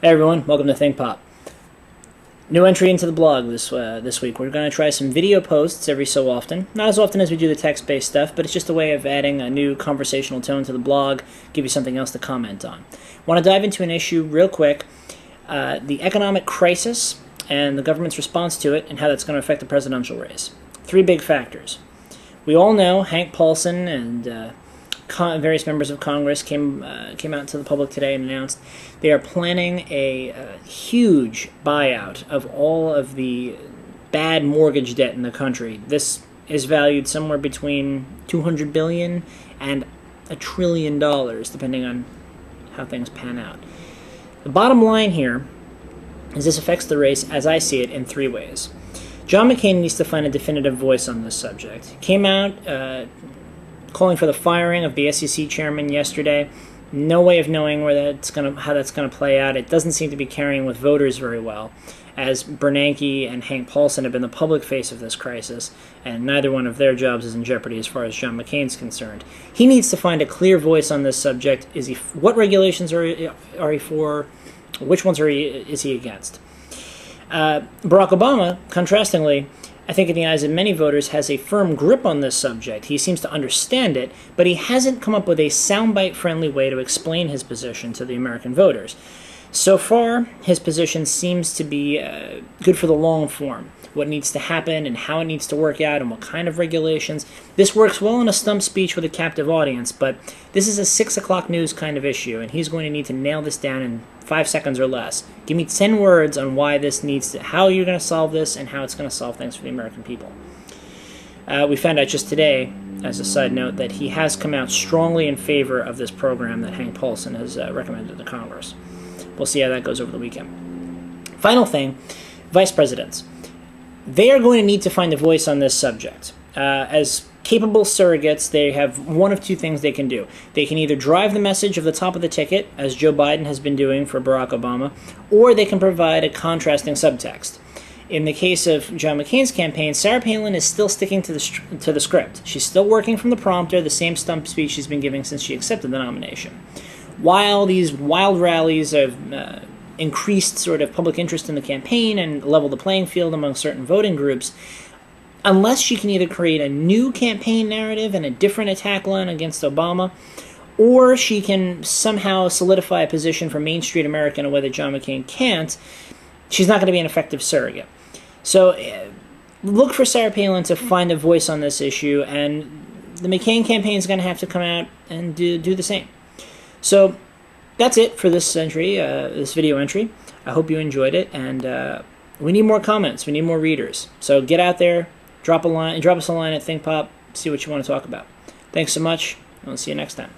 Hey everyone, welcome to ThinkPop. New entry into the blog this week. We're going to try some video posts every so often. Not as often as we do the text-based stuff, but it's just a way of adding a new conversational tone to the blog, give you something else to comment on. Want to dive into an issue real quick, the economic crisis and the government's response to it and how that's going to affect the presidential race. Three big factors. We all know Hank Paulson and various members of Congress came out to the public today and announced they are planning a huge buyout of all of the bad mortgage debt in the country. This is valued somewhere between $200 billion and $1 trillion, depending on how things pan out. The bottom line here is this affects the race, as I see it, in three ways. John McCain needs to find a definitive voice on this subject. He came out calling for the firing of the SEC chairman yesterday. No way of knowing how that's going to play out. It doesn't seem to be carrying with voters very well, as Bernanke and Hank Paulson have been the public face of this crisis, and neither one of their jobs is in jeopardy as far as John McCain's concerned. He needs to find a clear voice on this subject. What regulations are he for? Which ones is he against? Barack Obama, contrastingly, I think in the eyes of many voters, has a firm grip on this subject. He seems to understand it, but he hasn't come up with a soundbite-friendly way to explain his position to the American voters. So far, his position seems to be good for the long form, what needs to happen and how it needs to work out and what kind of regulations. This works well in a stump speech with a captive audience, but this is a 6 o'clock news kind of issue, and he's going to need to nail this down in 5 seconds or less. Give me 10 words on why this how you're going to solve this and how it's going to solve things for the American people. We found out just today, as a side note, that he has come out strongly in favor of this program that Hank Paulson has recommended to Congress. We'll see how that goes over the weekend. Final thing, vice presidents. They are going to need to find a voice on this subject. As capable surrogates, they have one of two things they can do. They can either drive the message of the top of the ticket, as Joe Biden has been doing for Barack Obama, or they can provide a contrasting subtext. In the case of John McCain's campaign, Sarah Palin is still sticking to the script. She's still working from the prompter, the same stump speech she's been giving since she accepted the nomination. While these wild rallies have increased sort of public interest in the campaign and leveled the playing field among certain voting groups, unless she can either create a new campaign narrative and a different attack line against Obama, or she can somehow solidify a position for Main Street America in a way that John McCain can't, she's not going to be an effective surrogate. So look for Sarah Palin to find a voice on this issue, and the McCain campaign is going to have to come out and do the same. So that's it for this video entry. I hope you enjoyed it, and we need more comments. We need more readers. So get out there, drop us a line at ThinkPop, see what you want to talk about. Thanks so much, and I'll see you next time.